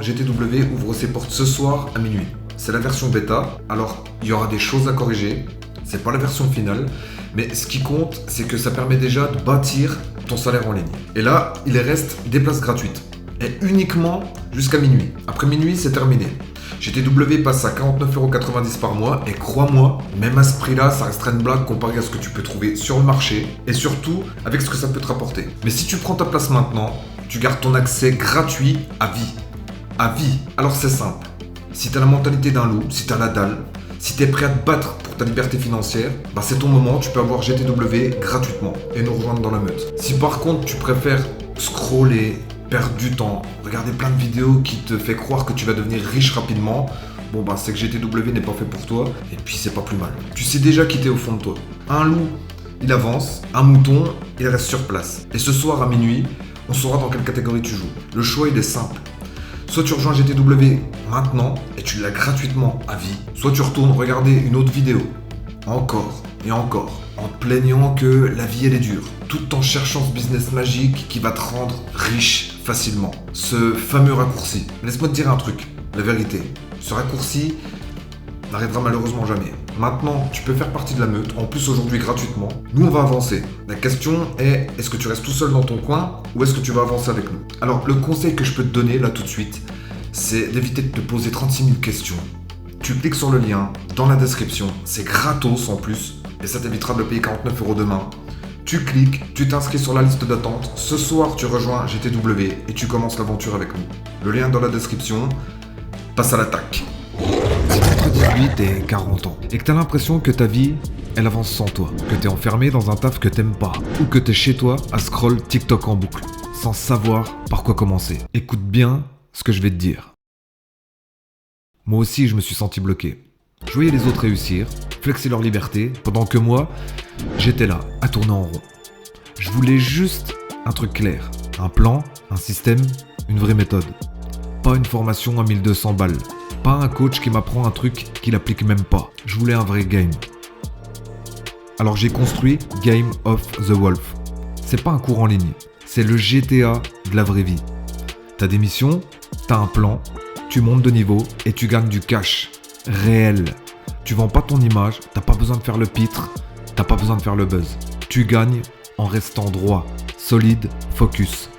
GTW ouvre ses portes ce soir à minuit. C'est la version bêta, alors il y aura des choses à corriger, c'est pas la version finale, mais ce qui compte, c'est que ça permet déjà de bâtir ton salaire en ligne. Et là, il reste des places gratuites, et uniquement jusqu'à minuit. Après minuit, c'est terminé. GTW passe à 49,90€ par mois, et crois-moi, même à ce prix-là, ça restera une blague comparé à ce que tu peux trouver sur le marché, et surtout avec ce que ça peut te rapporter. Mais si tu prends ta place maintenant, tu gardes ton accès gratuit à vie. À vie. Alors c'est simple. Si t'as la mentalité d'un loup, si t'as la dalle, si t'es prêt à te battre pour ta liberté financière, bah c'est ton moment, tu peux avoir GTW gratuitement et nous rejoindre dans la meute. Si par contre tu préfères scroller, perdre du temps, regarder plein de vidéos qui te fait croire que tu vas devenir riche rapidement, bon bah c'est que GTW n'est pas fait pour toi et puis c'est pas plus mal. Tu sais déjà qui t'es au fond de toi. Un loup, il avance, un mouton, il reste sur place. Et ce soir à minuit, on saura dans quelle catégorie tu joues. Le choix il est simple. Soit tu rejoins GTW maintenant et tu l'as gratuitement à vie, soit tu retournes regarder une autre vidéo, encore et encore, en te plaignant que la vie elle est dure, tout en cherchant ce business magique qui va te rendre riche facilement. Ce fameux raccourci. Laisse-moi te dire un truc, la vérité, ce raccourci n'arrivera malheureusement jamais. Maintenant, tu peux faire partie de la meute, en plus aujourd'hui gratuitement. Nous, on va avancer. La question est, est-ce que tu restes tout seul dans ton coin ou est-ce que tu vas avancer avec nous? Alors, le conseil que je peux te donner là tout de suite, c'est d'éviter de te poser 36 000 questions. Tu cliques sur le lien dans la description, c'est gratos en plus, et ça t'évitera de le payer 49€ demain. Tu cliques, tu t'inscris sur la liste d'attente, ce soir tu rejoins GTW et tu commences l'aventure avec nous. Le lien dans la description, passe à l'attaque. Si t'as entre 18 et 40 ans, et que t'as l'impression que ta vie, elle avance sans toi, que t'es enfermé dans un taf que t'aimes pas, ou que t'es chez toi à scroll TikTok en boucle, sans savoir par quoi commencer, écoute bien ce que je vais te dire. Moi aussi, je me suis senti bloqué. Je voyais les autres réussir, flexer leur liberté, pendant que moi, j'étais là, à tourner en rond. Je voulais juste un truc clair, un plan, un système, une vraie méthode. Pas une formation à 1200 balles. Pas un coach qui m'apprend un truc qu'il applique même pas. Je voulais un vrai game. Alors j'ai construit Game of the Wolf. C'est pas un cours en ligne, c'est le GTA de la vraie vie. T'as des missions, t'as un plan, tu montes de niveau et tu gagnes du cash. Réel. Tu vends pas ton image, t'as pas besoin de faire le pitre, t'as pas besoin de faire le buzz. Tu gagnes en restant droit, solide, focus.